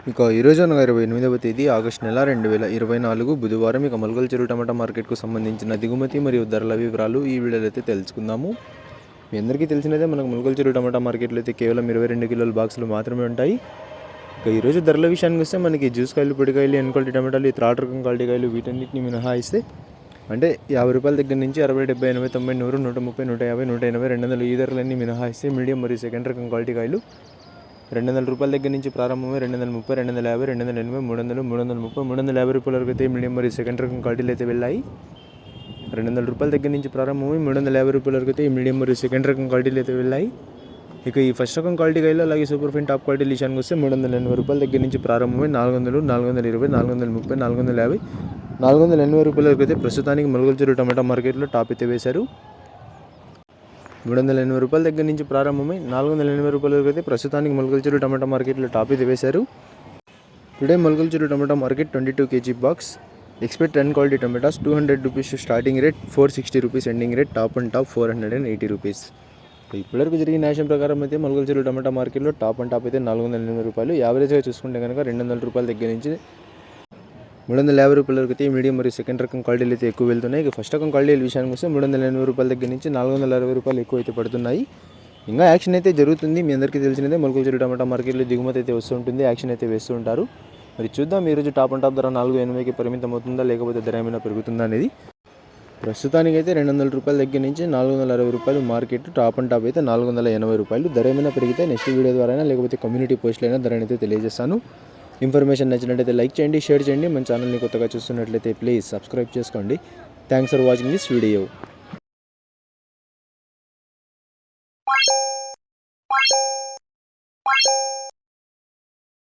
ఇక ఈరోజు అనగా 28వ తేదీ ఆగస్టు నెల 2024 బుధవారం ఇక మొలకల చెరువు టమాటా మార్కెట్కు సంబంధించిన దిగుమతి మరియు ధరల వివరాలు ఈ వీడియోలో అయితే తెలుసుకుందాము. మీ అందరికీ తెలిసినదే మనకు మొలకల చెరువు టమాటా మార్కెట్లో అయితే కేవలం 22 కిలోల బాక్సులు మాత్రమే ఉంటాయి. ఇక ఈరోజు ధరల విషయానికి వస్తే మనకి జ్యూస్ కాయలు, పొడికాయలు, ఎన్ క్వాలిటీ టమాటాలు, థర్డ్ రకం క్వాలిటీ కాయలు వీటన్నిటిని మినహాయిస్తే అంటే 50 రూపాయల దగ్గర నుంచి 60, 70, 80, 90, 100, 130, 150, 180, 200 ఈ ధరలన్నీ మినహాయిస్తే మీడియం మరియు సెకండ్ రకం క్వాలిటీ కాయలు 200 రూపాయల దగ్గర నుంచి ప్రారంభమై 230, 250, 280, 300, 330, 350 రూపాయల వరకు అయితే మీడియం మరియు సెకండ్ రకం క్వాలిటీలు అయితే వెళ్ళాయి. 200 రూపాయల దగ్గర నుంచి ప్రారంభమై 350 రూపాయల వరకు అయితే మీడియం మరియు సెకండ్ రకం క్వాలిటీలు అయితే వెళ్ళాయి. ఇక ఈ ఫస్ట్ రకం క్వాలిటీ కాయలు అలాగే సూపర్ ఫైన్ టాప్ క్వాలిటీ విషయానికి వస్తే 380 రూపాయల దగ్గర నుంచి ప్రారంభమై 400, 420, 430, 450, 480 రూపాయల వరకు అయితే ప్రస్తుతానికి మొలకల చెరువు టమాటా మార్కెట్లో టాప్ అయితే వేశారు. 380 రూపాయల దగ్గర నుంచి ప్రారంభమై 480 రూపాయల వరకు అయితే ప్రస్తుతానికి మొలకల చెరువు టమాటా మార్కెట్లో టాప్ అయితే వేశారు. Today Molakala Cheruvu tomato market 22 kg box expect 10 quality tomatoes 200 rupees starting rate, 460 rupees ending rate, top and top 480 rupees. ఇప్పటివరకు జరిగిన న్యాయం ప్రకారం అయితే మొలకల చెరువు టమాటా మార్కెట్లో టాప్ అండ్ టాప్ అయితే 480 రూపాయలు, యావరేజ్గా చూసుకుంటే కనుక 200 రూపాయల దగ్గర నుంచి 350 రూపాయల వరకు అయితే మీడియం మరియు సెకండ్ రకం క్వాలిటీలు అయితే ఎక్కువ వెళ్తున్నాయి. ఇక ఫస్ట్ రకం క్వాలిటీల విషయానికి వస్తే 380 రూపాయల దగ్గర నుంచి 460 రూపాయలు ఎక్కువ అయితే పడుతున్నాయి. ఇంకా యాక్షన్ అయితే జరుగుతుంది. మీ అందరికీ తెలిసినదే మొలకల చెరువు టమాటా మార్కెట్లో దిగుమతి అయితే వస్తుంటుంది, యాక్షన్ అయితే వేస్తూ ఉంటారు. మరి చూద్దాం ఈరోజు టాప్ అండ్ టాప్ ధర 480కి పరిమితం అవుతుందా లేకపోతే ధర ఏమైనా పెరుగుతుందా అనేది. ప్రస్తుతానికైతే 200 రూపాయల దగ్గర నుంచి 460 రూపాయలు మార్కెట్, టాప్ అండ్ టాప్ అయితే 480 రూపాయలు. ధర ఏమైనా పెరిగితే నెక్స్ట్ వీడియో ద్వారా లేకపోతే కమ్యూనిటీ పోస్ట్లో అయినా ధరని అయితే తెలియజేస్తాను. ఇన్ఫర్మేషన్ నచ్చినట్లయితే లైక్ చేయండి, షేర్ చేయండి. మన ఛానల్ని కొత్తగా చూస్తున్నట్లయితే ప్లీజ్ సబ్స్క్రైబ్ చేసుకోండి. Thanks for watching this video.